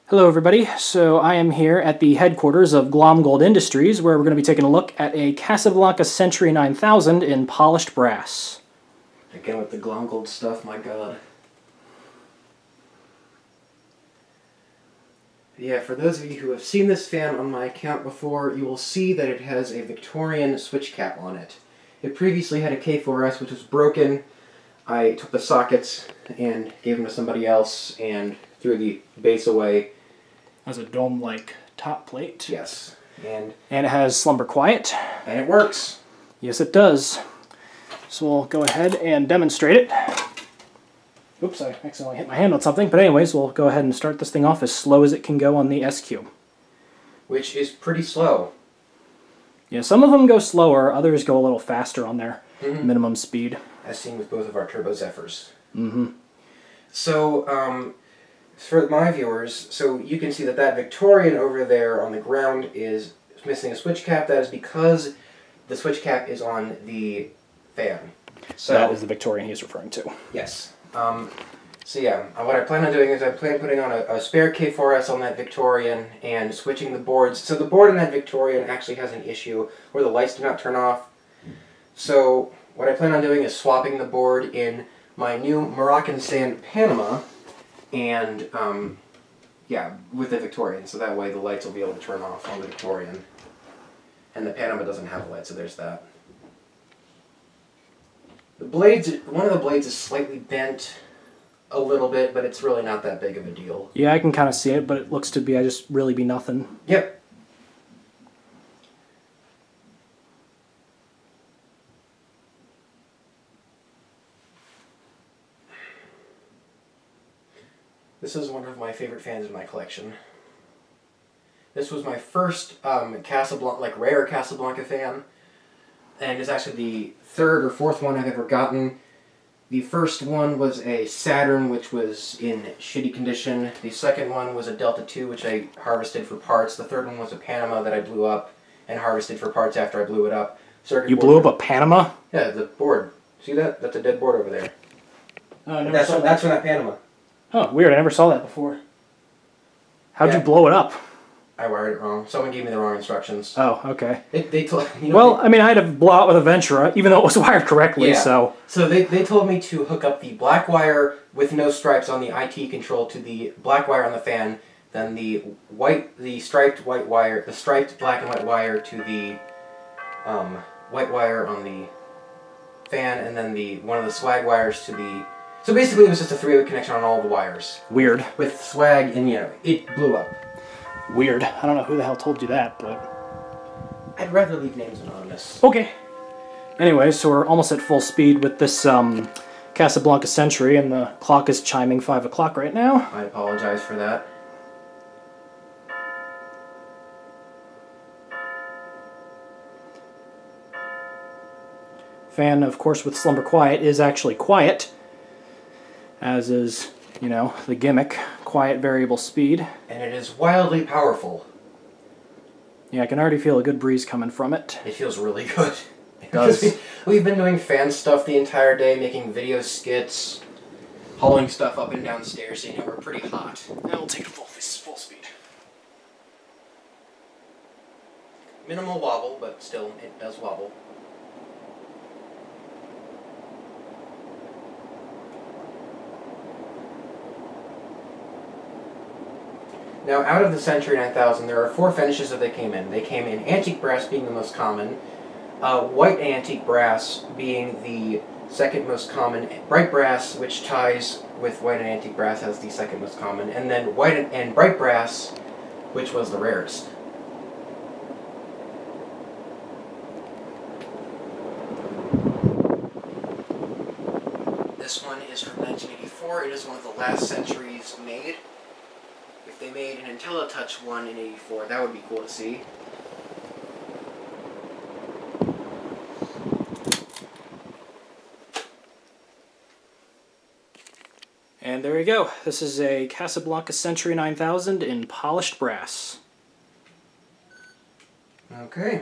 Hello everybody, so I am here at the headquarters of Glom Gold Industries where we're going to be taking a look at a Casablanca Century 9000 in polished brass. Again with the Glom Gold stuff, my god. Yeah, for those of you who have seen this fan on my account before, you will see that it has a Victorian switch cap on it. It previously had a K4S which was broken. I took the sockets and gave them to somebody else and threw the base away. Has a dome-like top plate. Yes. And it has Slumber Quiet. And it works. Yes, it does. So we'll go ahead and demonstrate it. Oops, I accidentally hit my hand on something. But anyways, we'll go ahead and start this thing off as slow as it can go on the SQ. Which is pretty slow. Yeah, some of them go slower, others go a little faster on their minimum speed. As seen with both of our Turbo Zephyrs. Mm-hmm. So, for my viewers, so you can see that that Victorian over there on the ground is missing a switch cap. That is because the switch cap is on the fan. So that is the Victorian he's referring to. Yes. So yeah, what I plan on doing is I plan on putting on a spare K4S on that Victorian and switching the boards. So the board in that Victorian actually has an issue where the lights do not turn off. So what I plan on doing is swapping the board in my new Moroccan sand Panama and, yeah, with the Victorian. So that way the lights will be able to turn off on the Victorian. And the Panama doesn't have a light, so there's that. The blades, one of the blades is slightly bent a little bit, but it's really not that big of a deal. Yeah, I can kind of see it, but it looks to be, just really be nothing. Yep. This is one of my favorite fans in my collection. This was my first Casablanca, like rare Casablanca fan, and it's actually the third or fourth one I've ever gotten. The first one was a Saturn, which was in shitty condition. The second one was a Delta II, which I harvested for parts. The third one was a Panama that I blew up and harvested for parts after I blew it up. You blew up a Panama? Yeah, the board. See that? That's a dead board over there. Oh, I never that's saw that. That's from that Panama. Oh, weird. I never saw that before. How'd you blow it up? I wired it wrong. Someone gave me the wrong instructions. Oh, okay. They told, you know, well, I mean, I had to blow out with a Ventura, even though it was wired correctly, yeah. so... So they told me to hook up the black wire with no stripes on the IT control to the black wire on the fan, then the striped white wire, the striped black and white wire to the white wire on the fan, and then one of the swag wires to the... So basically it was just a three-way connection on all the wires. Weird. With swag, and you know, it blew up. Weird. I don't know who the hell told you that, but... I'd rather leave names anonymous. Okay. Anyway, so we're almost at full speed with this Casablanca Century, and the clock is chiming 5 o'clock right now. I apologize for that. Fan, of course, with Slumber Quiet is actually quiet, as is, you know, the gimmick, quiet variable speed. And it is wildly powerful. Yeah, I can already feel a good breeze coming from it. It feels really good. It does. We've been doing fan stuff the entire day, making video skits, hauling stuff up and down stairs, so you know we're pretty hot. Now we'll take it full speed. Minimal wobble, but still, it does wobble. Now, out of the Century 9000, there are 4 finishes that they came in. They came in antique brass being the most common, white antique brass being the second most common, bright brass, which ties with white and antique brass as the second most common, and then white and bright brass, which was the rarest. This one is from 1984. It is one of the last Centuries made. If they made an IntelliTouch one in '84, that would be cool to see. And there you go. This is a Casablanca Century 9000 in polished brass. Okay.